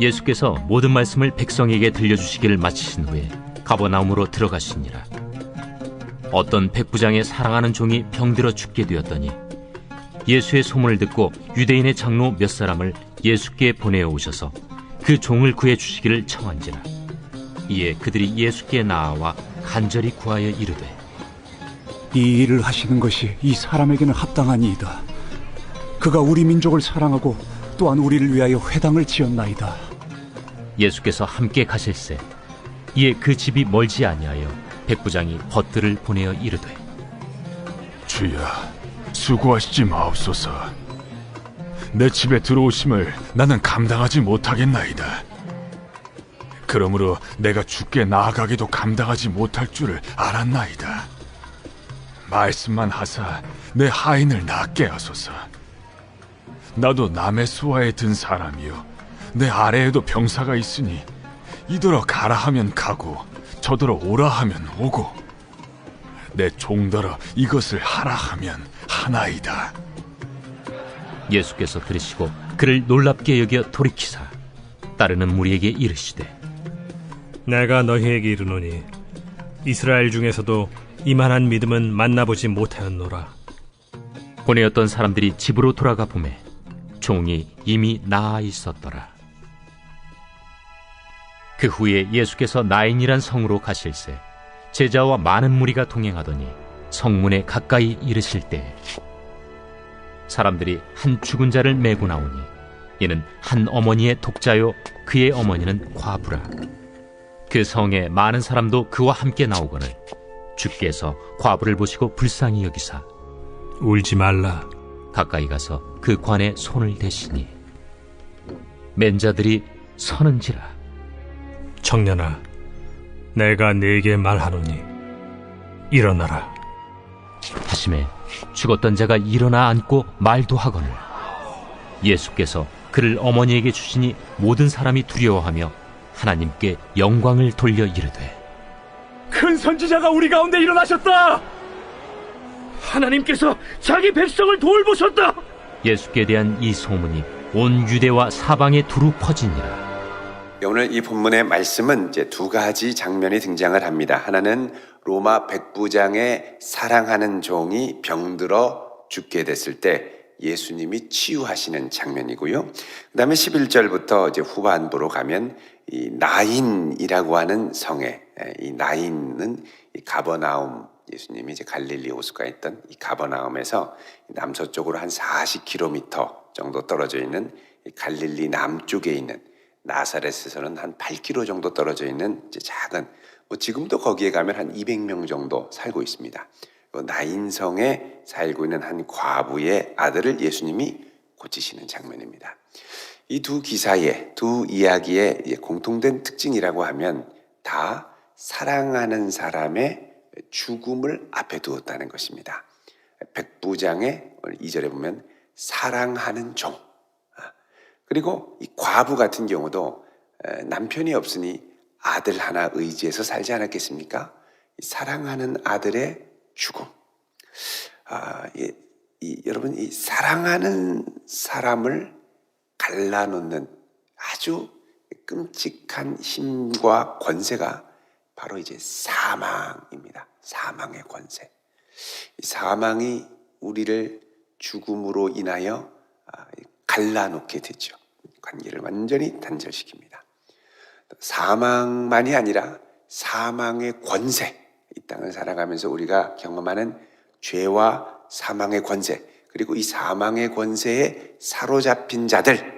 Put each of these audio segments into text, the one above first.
예수께서 모든 말씀을 백성에게 들려주시기를 마치신 후에 가버나움으로 들어가시니라. 어떤 백부장의 사랑하는 종이 병들어 죽게 되었더니 예수의 소문을 듣고 유대인의 장로 몇 사람을 예수께 보내어 오셔서 그 종을 구해 주시기를 청한지라. 이에 그들이 예수께 나아와 간절히 구하여 이르되, 이 일을 하시는 것이 이 사람에게는 합당하니이다. 그가 우리 민족을 사랑하고 또한 우리를 위하여 회당을 지었나이다. 예수께서 함께 가실새 이에 그 집이 멀지 아니하여 백부장이 벗들을 보내어 이르되, 주여, 수고하시지 마옵소서. 내 집에 들어오심을 나는 감당하지 못하겠나이다. 그러므로 내가 주께 나아가기도 감당하지 못할 줄을 알았나이다. 말씀만 하사 내 하인을 낫게 하소서. 나도 남의 수하에 든 사람이요, 내 아래에도 병사가 있으니 이더러 가라 하면 가고 저더러 오라 하면 오고 내 종더러 이것을 하라 하면 하나이다. 예수께서 들으시고 그를 놀랍게 여겨 돌이키사 따르는 무리에게 이르시되, 내가 너희에게 이르노니 이스라엘 중에서도 이만한 믿음은 만나보지 못하였노라. 보내었던 사람들이 집으로 돌아가 보매 종이 이미 나아 있었더라. 그 후에 예수께서 나인이란 성으로 가실새 제자와 많은 무리가 동행하더니 성문에 가까이 이르실 때 사람들이 한 죽은 자를 메고 나오니 이는 한 어머니의 독자요 그의 어머니는 과부라. 그 성에 많은 사람도 그와 함께 나오거늘 주께서 과부를 보시고 불쌍히 여기사 울지 말라. 가까이 가서 그 관에 손을 대시니 맨 자들이 서는지라. 청년아, 내가 네게 말하노니 일어나라. 하심에 죽었던 자가 일어나 앉고 말도 하거늘 예수께서 그를 어머니에게 주시니 모든 사람이 두려워하며 하나님께 영광을 돌려 이르되, 큰 선지자가 우리 가운데 일어나셨다. 하나님께서 자기 백성을 돌보셨다. 예수께 대한 이 소문이 온 유대와 사방에 두루 퍼지니라. 오늘 이 본문의 말씀은 이제 두 가지 장면이 등장을 합니다. 하나는 로마 백부장의 사랑하는 종이 병들어 죽게 됐을 때 예수님이 치유하시는 장면이고요. 그 다음에 11절부터 이제 후반부로 가면 이 나인이라고 하는 성에, 이 나인은 이 가버나움, 예수님이 이제 갈릴리 호수가 있던 이 가버나움에서 남서쪽으로 한 40km 정도 떨어져 있는 이 갈릴리 남쪽에 있는 나사렛에서는 한 8km 정도 떨어져 있는 이제 작은, 지금도 거기에 가면 한 200명 정도 살고 있습니다. 나인성에 살고 있는 한 과부의 아들을 예수님이 고치시는 장면입니다. 이 두 기사의, 두 이야기의 공통된 특징이라고 하면 다 사랑하는 사람의 죽음을 앞에 두었다는 것입니다. 백부장의 2절에 보면 사랑하는 종, 그리고 이 과부 같은 경우도 남편이 없으니 아들 하나 의지해서 살지 않았겠습니까? 사랑하는 아들의 죽음. 여러분, 이 사랑하는 사람을 갈라놓는 아주 끔찍한 힘과 권세가 바로 이제 사망입니다. 사망의 권세. 이 사망이 우리를 죽음으로 인하여 갈라놓게 되죠. 관계를 완전히 단절시킵니다. 사망만이 아니라 사망의 권세, 이 땅을 살아가면서 우리가 경험하는 죄와 사망의 권세, 그리고 이 사망의 권세에 사로잡힌 자들,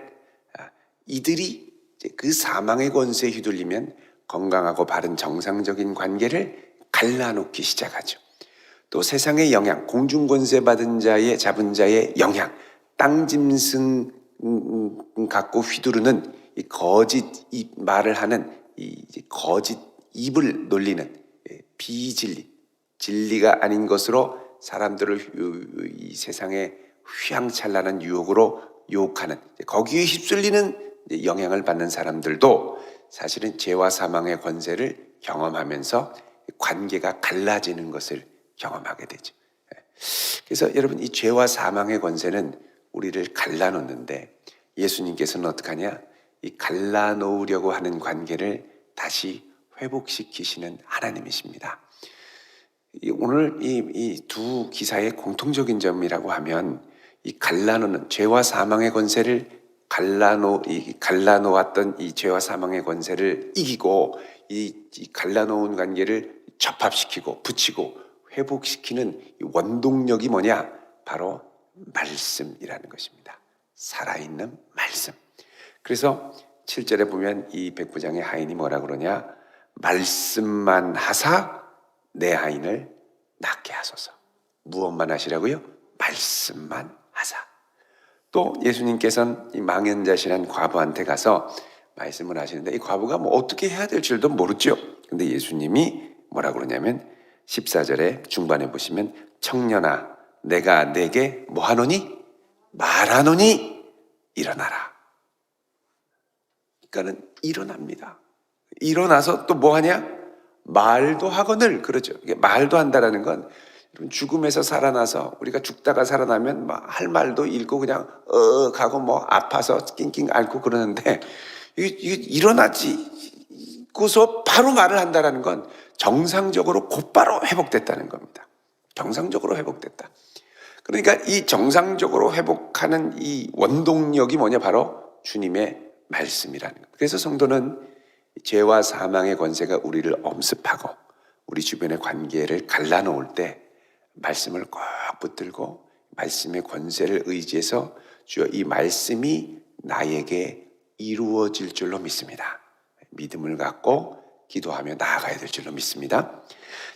이들이 이제 그 사망의 권세에 휘둘리면 건강하고 바른 정상적인 관계를 갈라놓기 시작하죠. 또 세상의 영향, 공중권세 받은 자의 잡은 자의 영향, 땅짐승 갖고 휘두르는 이 거짓 말을 하는 이 거짓 입을 놀리는 비진리, 진리가 아닌 것으로 사람들을 이 세상의 휘황찬란한 유혹으로 유혹하는, 거기에 휩쓸리는 영향을 받는 사람들도 사실은 죄와 사망의 권세를 경험하면서 관계가 갈라지는 것을 경험하게 되죠. 그래서 여러분, 이 죄와 사망의 권세는 우리를 갈라놓는데 예수님께서는 어떻게 하냐? 이 갈라놓으려고 하는 관계를 다시 회복시키시는 하나님이십니다. 오늘 이 두 기사의 공통적인 점이라고 하면 이 갈라놓는 죄와 사망의 권세를 갈라놓았던 이 죄와 사망의 권세를 이기고 이 갈라놓은 관계를 접합시키고 붙이고 회복시키는 이 원동력이 뭐냐? 바로 말씀이라는 것입니다. 살아있는 말씀. 그래서 7절에 보면 이 백부장의 하인이 뭐라 그러냐? 말씀만 하사 내 하인을 낫게 하소서. 무엇만 하시라고요? 말씀만 하사. 또 예수님께서는 이 망연자실한 과부한테 가서 말씀을 하시는데 이 과부가 뭐 어떻게 해야 될 줄도 모르죠. 근데 예수님이 뭐라 그러냐면 14절에 중반에 보시면 청년아 내가 내게 뭐 하노니? 말하노니 일어나라. 그러니까는 일어납니다. 일어나서 또 뭐 하냐? 말도 하거늘. 그러죠. 이게 말도 한다라는 건 죽음에서 살아나서 우리가 죽다가 살아나면 막 할 말도 잃고 그냥 가고 뭐 아파서 낑낑 앓고 그러는데 이게 일어나지고서 바로 말을 한다라는 건 정상적으로 곧바로 회복됐다는 겁니다. 정상적으로 회복됐다. 그러니까 이 정상적으로 회복하는 이 원동력이 뭐냐? 바로 주님의 말씀이라는 것. 그래서 성도는 죄와 사망의 권세가 우리를 엄습하고 우리 주변의 관계를 갈라놓을 때 말씀을 꼭 붙들고 말씀의 권세를 의지해서 주여 이 말씀이 나에게 이루어질 줄로 믿습니다. 믿음을 갖고 기도하며 나아가야 될 줄로 믿습니다.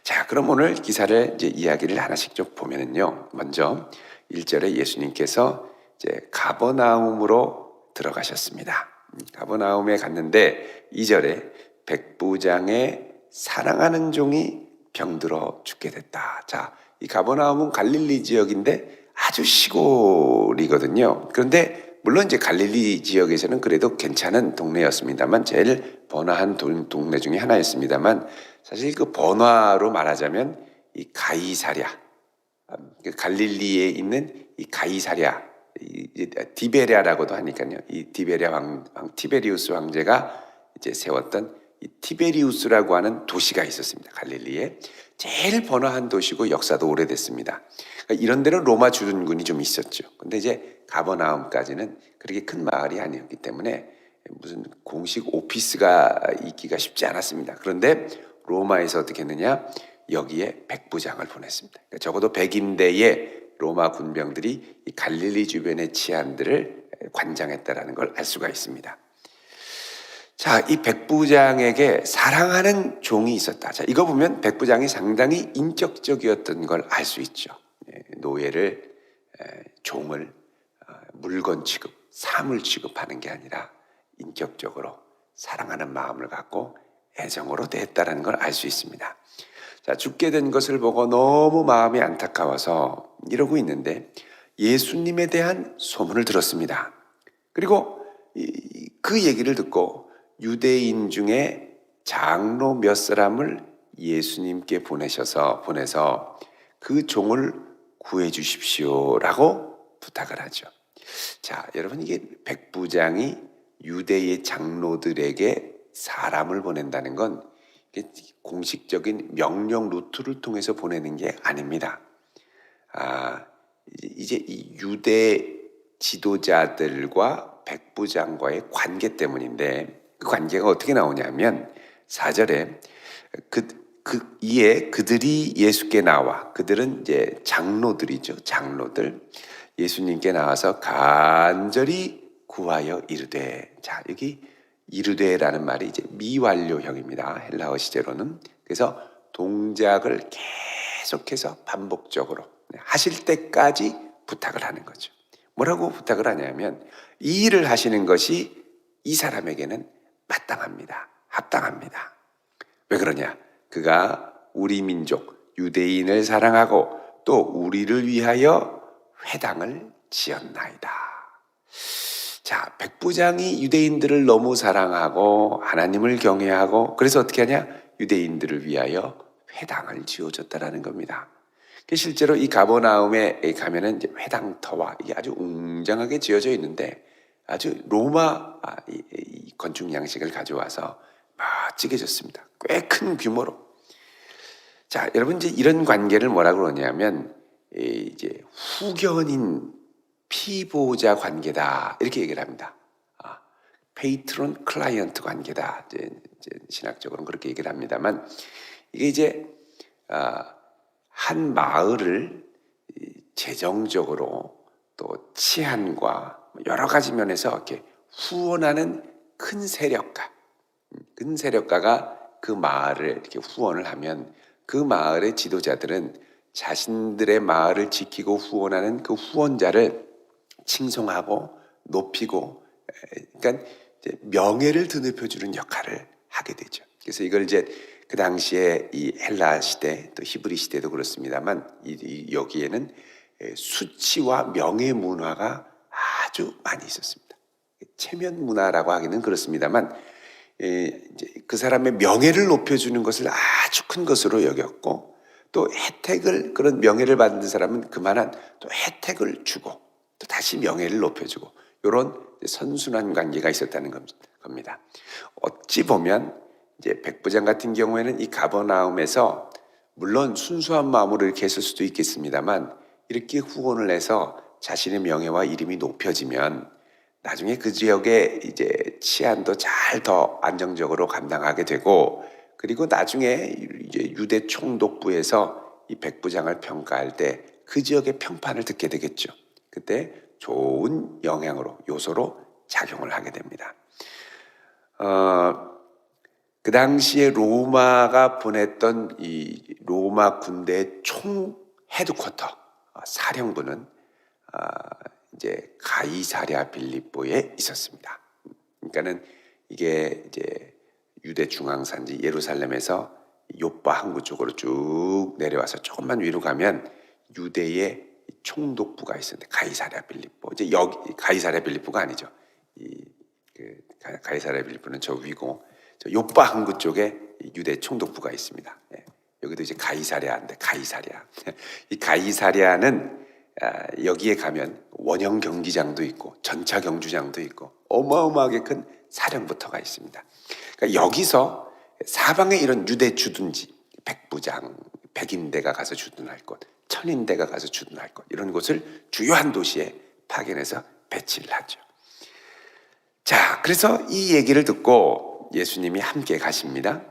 자, 그럼 오늘 기사를 이제 이야기를 하나씩 좀 보면은요. 먼저 1절에 예수님께서 이제 가버나움으로 들어가셨습니다. 가버나움에 갔는데 2절에 백부장의 사랑하는 종이 병들어 죽게 됐다. 자, 이 가버나움은 갈릴리 지역인데 아주 시골이거든요. 그런데 물론 이제 갈릴리 지역에서는 그래도 괜찮은 동네였습니다만 제일 번화한 동네 중에 하나였습니다만 사실 그 번화로 말하자면 이 가이사랴, 갈릴리에 있는 이 가이사랴, 디베랴라고도 하니까요. 이 티베리우스 황제가 이제 세웠던 이 티베리우스라고 하는 도시가 있었습니다. 갈릴리에 제일 번화한 도시고 역사도 오래됐습니다. 그러니까 이런 데는 로마 주둔군이 좀 있었죠. 근데 이제 가버나움까지는 그렇게 큰 마을이 아니었기 때문에 무슨 공식 오피스가 있기가 쉽지 않았습니다. 그런데 로마에서 어떻게 했느냐? 여기에 백부장을 보냈습니다. 그러니까 적어도 백인대의 로마 군병들이 이 갈릴리 주변의 치안들을 관장했다라는 걸 알 수가 있습니다. 자, 이 백부장에게 사랑하는 종이 있었다. 자, 이거 보면 백부장이 상당히 인격적이었던 걸 알 수 있죠. 노예를, 종을 물건 취급, 사물 취급하는 게 아니라 인격적으로 사랑하는 마음을 갖고 애정으로 대했다는 걸 알 수 있습니다. 자, 죽게 된 것을 보고 너무 마음이 안타까워서 이러고 있는데 예수님에 대한 소문을 들었습니다. 그리고 그 얘기를 듣고 유대인 중에 장로 몇 사람을 예수님께 보내서 그 종을 구해 주십시오라고 부탁을 하죠. 자, 여러분 이게 백부장이 유대의 장로들에게 사람을 보낸다는 건 공식적인 명령 루트를 통해서 보내는 게 아닙니다. 이제 이 유대 지도자들과 백부장과의 관계 때문인데 그 관계가 어떻게 나오냐면 4절에 이에 그들이 예수께 나와 그들은 이제 장로들이죠. 장로들 예수님께 나와서 간절히 구하여 이르되 자 여기 이르되라는 말이 이제 미완료형입니다. 헬라어 시제로는. 그래서 동작을 계속해서 반복적으로 하실 때까지 부탁을 하는 거죠. 뭐라고 부탁을 하냐면 이 일을 하시는 것이 이 사람에게는 마땅합니다. 합당합니다. 왜 그러냐? 그가 우리 민족 유대인을 사랑하고 또 우리를 위하여 회당을 지었나이다. 자, 백부장이 유대인들을 너무 사랑하고 하나님을 경외하고 그래서 어떻게 하냐? 유대인들을 위하여 회당을 지어줬다라는 겁니다. 실제로 이 가버나움에 가면은 이제 회당터와 이게 아주 웅장하게 지어져 있는데 아주 로마 건축 양식을 가져와서 멋지게 줬습니다. 꽤 큰 규모로. 자, 여러분 이제 이런 관계를 뭐라고 그러냐면 이제 후견인 피보자 관계다 이렇게 얘기를 합니다. 페이트론 클라이언트 관계다. 이제 신학적으로는 그렇게 얘기를 합니다만 이게 이제 한 마을을 재정적으로 또 치안과 여러 가지 면에서 이렇게 후원하는 큰 세력가가 그 마을을 이렇게 후원을 하면 그 마을의 지도자들은 자신들의 마을을 지키고 후원하는 그 후원자를 칭송하고 높이고, 그러니까 이제 명예를 드높여주는 역할을 하게 되죠. 그래서 이걸 이제 그 당시에 이 헬라 시대 또 히브리 시대도 그렇습니다만 여기에는 수치와 명예 문화가 아주 많이 있었습니다. 체면 문화라고 하기는 그렇습니다만 이제 그 사람의 명예를 높여주는 것을 아주 큰 것으로 여겼고 또 혜택을 그런 명예를 받는 사람은 그만한 또 혜택을 주고 또 다시 명예를 높여주고 이런 선순환 관계가 있었다는 겁니다. 어찌 보면 이제 백부장 같은 경우에는 이 가버나움에서 물론 순수한 마음으로 이렇게 했을 수도 있겠습니다만 이렇게 후원을 해서 자신의 명예와 이름이 높여지면 나중에 그 지역의 이제 치안도 잘 더 안정적으로 감당하게 되고 그리고 나중에 이제 유대 총독부에서 이 백부장을 평가할 때 그 지역의 평판을 듣게 되겠죠. 그때 좋은 영향으로 요소로 작용을 하게 됩니다. 그 당시에 로마가 보냈던 이 로마 군대의 총 헤드쿼터 사령부는 이제 가이사랴 빌립보에 있었습니다. 그러니까는 이게 이제 유대 중앙산지 예루살렘에서 요빠 항구 쪽으로 쭉 내려와서 조금만 위로 가면 유대의 총독부가 있었는데 가이사랴 빌립보. 이제 여기 가이사랴 빌립보가 아니죠. 가이사랴 빌립보는 저 위고 저 요빠 항구 쪽에 유대 총독부가 있습니다. 여기도 이제 가이사랴인데 가이사랴. 이 가이사랴는 여기에 가면 원형 경기장도 있고 전차 경주장도 있고 어마어마하게 큰 사령부터가 있습니다. 그러니까 여기서 사방에 이런 유대 주둔지, 백부장, 백인대가 가서 주둔할 곳, 천인대가 가서 주둔할 곳 이런 곳을 주요한 도시에 파견해서 배치를 하죠. 자, 그래서 이 얘기를 듣고 예수님이 함께 가십니다.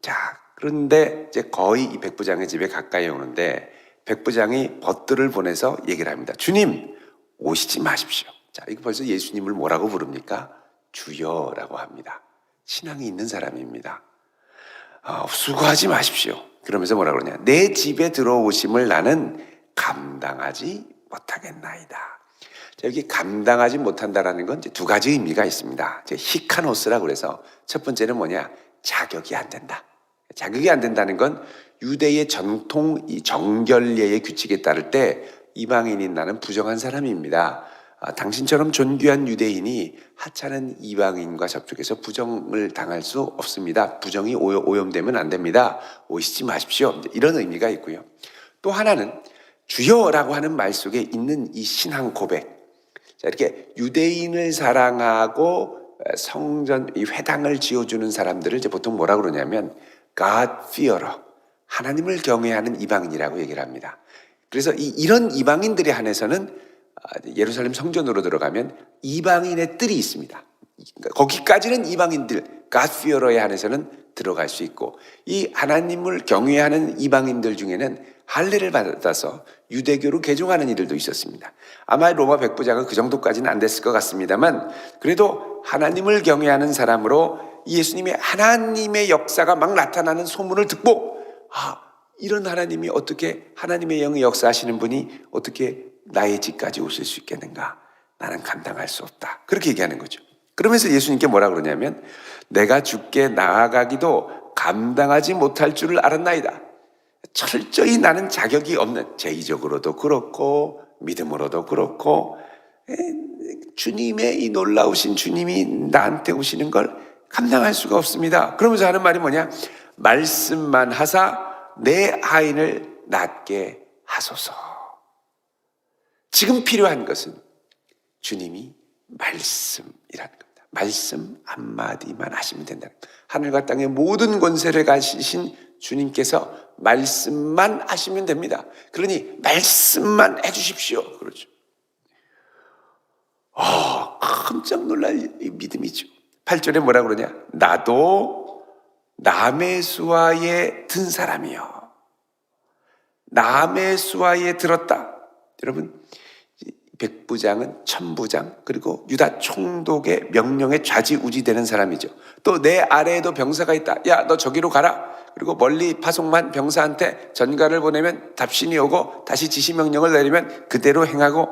자, 그런데 이제 거의 이 백부장의 집에 가까이 오는데 백부장이 벗들을 보내서 얘기를 합니다. 주님, 오시지 마십시오. 자, 이거 벌써 예수님을 뭐라고 부릅니까? 주여라고 합니다. 신앙이 있는 사람입니다. 수고하지 마십시오. 그러면서 뭐라 그러냐? 내 집에 들어오심을 나는 감당하지 못하겠나이다. 자, 여기 감당하지 못한다라는 건 이제 두 가지 의미가 있습니다. 히카노스라고 그래서 첫 번째는 뭐냐? 자격이 안 된다. 자격이 안 된다는 건 유대의 전통 이 정결례의 규칙에 따를 때 이방인인 나는 부정한 사람입니다. 당신처럼 존귀한 유대인이 하찮은 이방인과 접촉해서 부정을 당할 수 없습니다. 부정이 오염되면 안 됩니다. 오시지 마십시오. 이런 의미가 있고요. 또 하나는 주여라고 하는 말 속에 있는 이 신앙 고백. 자, 이렇게 유대인을 사랑하고 성전 이 회당을 지어주는 사람들을 이제 보통 뭐라고 그러냐면 God fearer, 하나님을 경외하는 이방인이라고 얘기를 합니다. 그래서 이런 이방인들에 한해서는 예루살렘 성전으로 들어가면 이방인의 뜰이 있습니다. 거기까지는 이방인들, God fearer에 한해서는 들어갈 수 있고 이 하나님을 경외하는 이방인들 중에는 할례를 받아서 유대교로 개종하는 이들도 있었습니다. 아마 로마 백부장은 그 정도까지는 안 됐을 것 같습니다만 그래도 하나님을 경외하는 사람으로 예수님의 하나님의 역사가 막 나타나는 소문을 듣고 이런 하나님이 어떻게 하나님의 영의 역사하시는 분이 어떻게 나의 집까지 오실 수 있겠는가? 나는 감당할 수 없다. 그렇게 얘기하는 거죠. 그러면서 예수님께 뭐라 그러냐면 내가 주께 나아가기도 감당하지 못할 줄을 알았나이다. 철저히 나는 자격이 없는 제의적으로도 그렇고 믿음으로도 그렇고 주님의 이 놀라우신 주님이 나한테 오시는 걸 감당할 수가 없습니다. 그러면서 하는 말이 뭐냐? 말씀만 하사 내 하인을 낫게 하소서. 지금 필요한 것은 주님이 말씀이라는 겁니다. 말씀 한마디만 하시면 된다. 하늘과 땅의 모든 권세를 가지신 주님께서 말씀만 하시면 됩니다. 그러니 말씀만 해주십시오. 그러죠. 깜짝 놀랄 믿음이죠. 8절에 뭐라 그러냐? 나도 남의 수하에 든 사람이요. 남의 수하에 들었다. 여러분, 백부장은 천부장 그리고 유다 총독의 명령에 좌지우지되는 사람이죠. 또 내 아래에도 병사가 있다. 야, 너 저기로 가라. 그리고 멀리 파송만 병사한테 전가를 보내면 답신이 오고 다시 지시 명령을 내리면 그대로 행하고.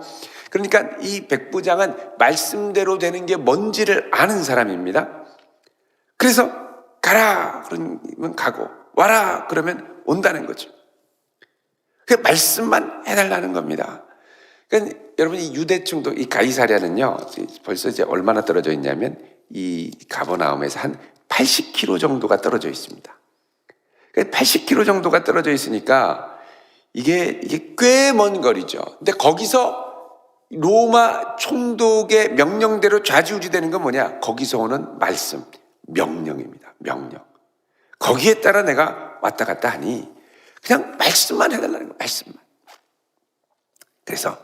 그러니까 이 백부장은 말씀대로 되는 게 뭔지를 아는 사람입니다. 그래서 가라 그러면 가고 와라 그러면 온다는 거죠. 그 말씀만 해달라는 겁니다. 그러니까 여러분, 이 유대 총독 이 가이사랴는요 벌써 이제 얼마나 떨어져 있냐면 이 가버나움에서 한 80km 정도가 떨어져 있습니다. 80km 정도가 떨어져 있으니까 이게 꽤 먼 거리죠. 근데 거기서 로마 총독의 명령대로 좌지우지되는 건 뭐냐? 거기서 오는 말씀, 명령입니다. 명령. 거기에 따라 내가 왔다 갔다 하니 그냥 말씀만 해달라는 거예요. 말씀만. 그래서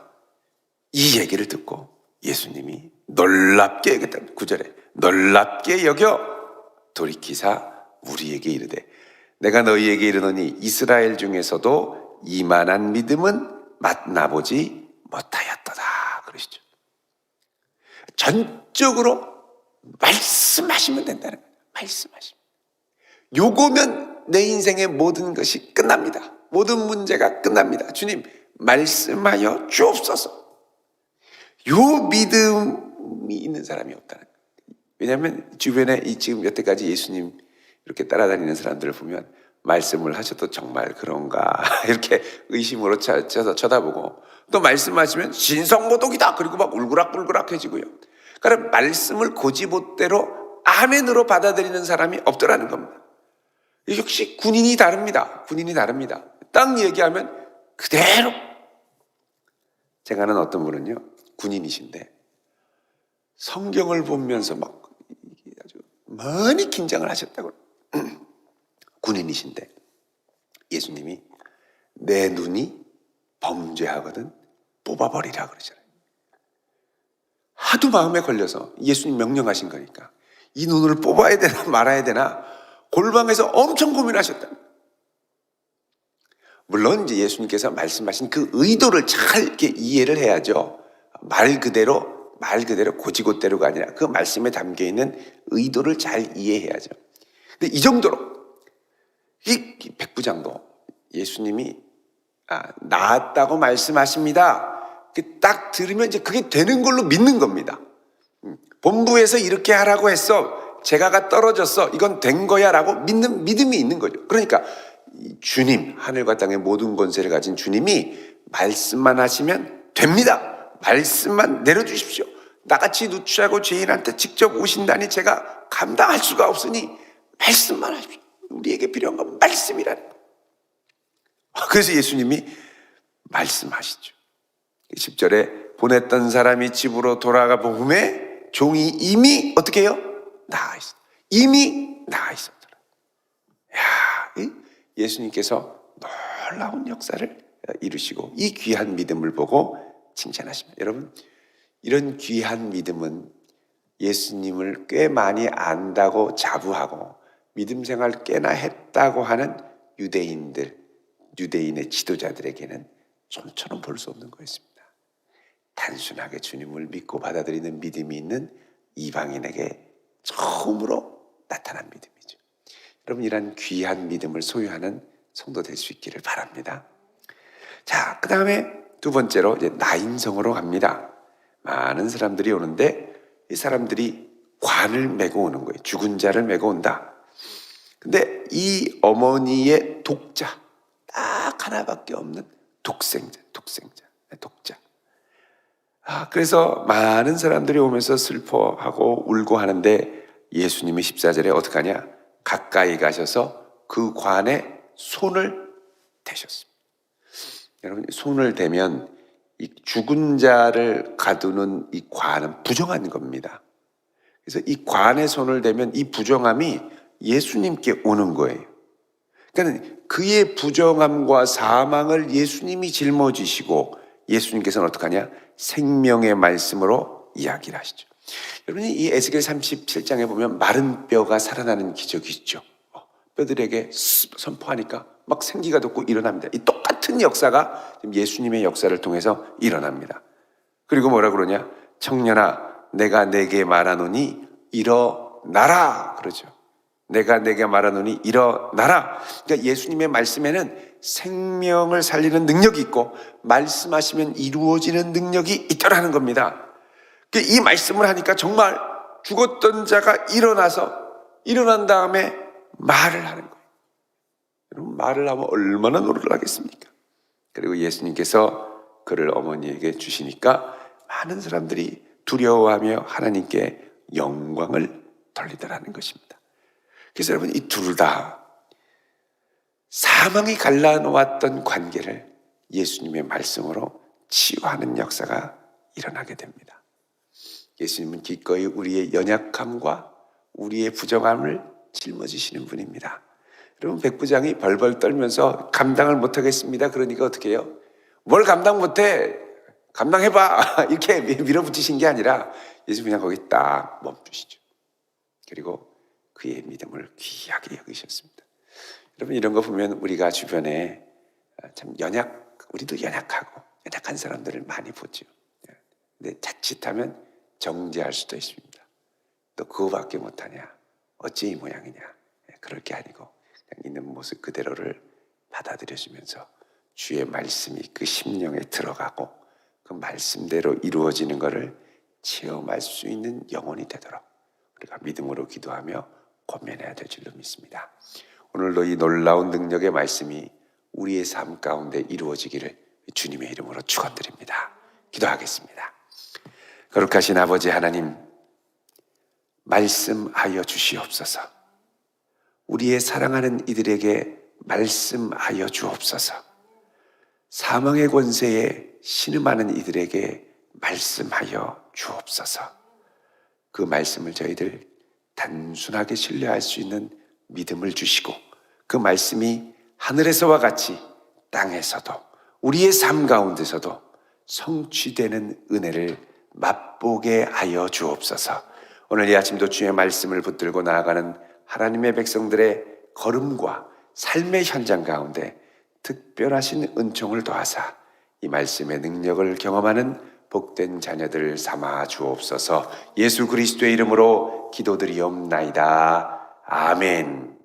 이 얘기를 듣고 예수님이 놀랍게 여겼다. 9절에 놀랍게 여겨 돌이키사 우리에게 이르되 내가 너희에게 이르노니 이스라엘 중에서도 이만한 믿음은 만나보지 못하였도다. 그러시죠. 전적으로 말씀하시면 된다는 거예요. 말씀하시면. 요거면 내 인생의 모든 것이 끝납니다. 모든 문제가 끝납니다. 주님, 말씀하여 주옵소서. 요 믿음이 있는 사람이 없다는 거예요. 왜냐하면 주변에 지금 여태까지 예수님 이렇게 따라다니는 사람들을 보면 말씀을 하셔도 정말 그런가 이렇게 의심으로 쳐다보고 또 말씀하시면 신성모독이다 그리고 막 울그락불그락해지고요. 그러니까 말씀을 고지봇대로 아멘으로 받아들이는 사람이 없더라는 겁니다. 역시 군인이 다릅니다. 군인이 다릅니다. 딱 얘기하면 그대로. 제가 아는 어떤 분은요 군인이신데 성경을 보면서 막 아주 많이 긴장을 하셨다고. 군인이신데 예수님이 내 눈이 범죄하거든 뽑아버리라 그러잖아요. 하도 마음에 걸려서 예수님 명령하신 거니까 이 눈을 뽑아야 되나 말아야 되나 골방에서 엄청 고민하셨다. 물론 이제 예수님께서 말씀하신 그 의도를 잘 이렇게 이해를 해야죠. 말 그대로 고지고대로가 아니라 그 말씀에 담겨 있는 의도를 잘 이해해야죠. 근데 이 정도로 이 백부장도 예수님이 나았다고 말씀하십니다. 딱 들으면 이제 그게 되는 걸로 믿는 겁니다. 본부에서 이렇게 하라고 했어. 제가가 떨어졌어. 이건 된 거야 라고 믿는 믿음이 있는 거죠. 그러니까 주님, 하늘과 땅의 모든 권세를 가진 주님이 말씀만 하시면 됩니다. 말씀만 내려주십시오. 나같이 누추하고 죄인한테 직접 오신다니 제가 감당할 수가 없으니 말씀만 하십시오. 우리에게 필요한 건 말씀이라는 거예요. 그래서 예수님이 말씀하시죠. 10절에 보냈던 사람이 집으로 돌아가 보음에 종이 이미 어떻게 해요? 나아 있어. 이미 나아 있었더라. 야, 예수님께서 놀라운 역사를 이루시고 이 귀한 믿음을 보고 칭찬하십니다. 여러분, 이런 귀한 믿음은 예수님을 꽤 많이 안다고 자부하고 믿음 생활 꽤나 했다고 하는 유대인의 지도자들에게는 좀처럼 볼 수 없는 거였습니다. 단순하게 주님을 믿고 받아들이는 믿음이 있는 이방인에게 처음으로 나타난 믿음이죠. 여러분, 이런 귀한 믿음을 소유하는 성도 될 수 있기를 바랍니다. 자, 그 다음에 두 번째로 이제 나인성으로 갑니다. 많은 사람들이 오는데 이 사람들이 관을 메고 오는 거예요. 죽은 자를 메고 온다. 근데 이 어머니의 독자, 딱 하나밖에 없는 독자. 그래서 많은 사람들이 오면서 슬퍼하고 울고 하는데 예수님이 14절에 어떻게 하냐? 가까이 가셔서 그 관에 손을 대셨습니다. 여러분, 손을 대면 이 죽은 자를 가두는 이 관은 부정한 겁니다. 그래서 이 관에 손을 대면 이 부정함이 예수님께 오는 거예요. 그러니까 그의 부정함과 사망을 예수님이 짊어지시고 예수님께서는 어떻게 하냐? 생명의 말씀으로 이야기를 하시죠. 여러분이 이 에스겔 37장에 보면 마른 뼈가 살아나는 기적이 있죠. 뼈들에게 선포하니까 막 생기가 돋고 일어납니다. 이 똑같은 역사가 지금 예수님의 역사를 통해서 일어납니다. 그리고 뭐라 그러냐? 청년아, 내가 내게 말하노니 일어나라 그러죠. 내가 내게 말하노니 일어나라. 그러니까 예수님의 말씀에는 생명을 살리는 능력이 있고 말씀하시면 이루어지는 능력이 있더라는 겁니다. 이 말씀을 하니까 정말 죽었던 자가 일어난 다음에 말을 하는 거예요. 여러분, 말을 하면 얼마나 놀라겠습니까? 그리고 예수님께서 그를 어머니에게 주시니까 많은 사람들이 두려워하며 하나님께 영광을 돌리더라는 것입니다. 그래서 여러분, 이 둘 다 사망이 갈라놓았던 관계를 예수님의 말씀으로 치유하는 역사가 일어나게 됩니다. 예수님은 기꺼이 우리의 연약함과 우리의 부정함을 짊어지시는 분입니다. 여러분, 백부장이 벌벌 떨면서 감당을 못하겠습니다. 그러니까 어떻게 해요? 뭘 감당 못해? 감당해봐. 이렇게 밀어붙이신 게 아니라 예수 그냥 거기 딱 멈추시죠. 그리고 그의 믿음을 귀하게 여기셨습니다. 여러분, 이런 거 보면 우리가 주변에 참 우리도 연약한 사람들을 많이 보죠. 근데 자칫하면 정죄할 수도 있습니다. 또 그거밖에 못하냐? 어찌 이 모양이냐? 그럴 게 아니고 그냥 있는 모습 그대로를 받아들여주면서 주의 말씀이 그 심령에 들어가고 그 말씀대로 이루어지는 것을 체험할 수 있는 영혼이 되도록 우리가 믿음으로 기도하며 권면해야 될 줄로 믿습니다. 오늘도 이 놀라운 능력의 말씀이 우리의 삶 가운데 이루어지기를 주님의 이름으로 축원드립니다. 기도하겠습니다. 거룩하신 아버지 하나님, 말씀하여 주시옵소서. 우리의 사랑하는 이들에게 말씀하여 주옵소서. 사망의 권세에 신음하는 이들에게 말씀하여 주옵소서. 그 말씀을 저희들 단순하게 신뢰할 수 있는 믿음을 주시고 그 말씀이 하늘에서와 같이 땅에서도 우리의 삶 가운데서도 성취되는 은혜를 맛보게 하여 주옵소서. 오늘 이 아침도 주의 말씀을 붙들고 나아가는 하나님의 백성들의 걸음과 삶의 현장 가운데 특별하신 은총을 더하사 이 말씀의 능력을 경험하는 복된 자녀들 삼아 주옵소서. 예수 그리스도의 이름으로 기도드리옵나이다. 아멘.